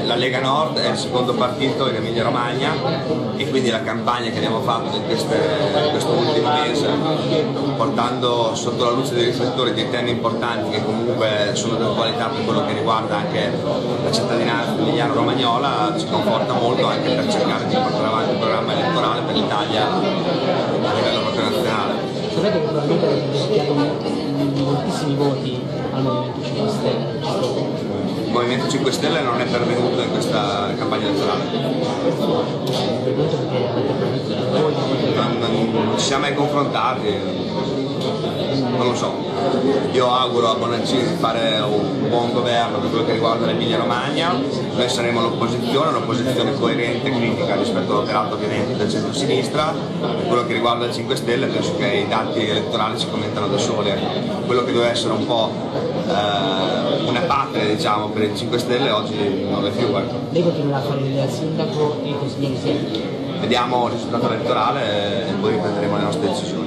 la Lega Nord è il secondo partito in Emilia Romagna e quindi la campagna che abbiamo fatto in questo ultimo mese, portando sotto la luce dei riflettori dei temi importanti che comunque sono di attualità per quello che riguarda anche la cittadinanza emiliano-romagnola, ci conforta molto anche per cercare di portare avanti un programma elettorale per l'Italia a livello proprio nazionale. Sapete che probabilmente avete rischiato moltissimi voti al Movimento 5 Stelle? Il Movimento 5 Stelle non è pervenuto in questa campagna elettorale. Non ci siamo mai confrontati, non lo so. Io auguro a Bonaccini di fare un buon governo per quello che riguarda l'Emilia Romagna. Noi saremo l'opposizione, un'opposizione coerente e critica rispetto all'operato ovviamente del centro-sinistra. Per quello che riguarda il 5 Stelle penso che i dati elettorali si commentano da soli. Quello che doveva essere un po' una patria, diciamo, per il 5 Stelle oggi non è più. Lei continuerà a fare il sindaco e i consiglieri sempre? Vediamo il risultato elettorale e poi prenderemo le nostre decisioni.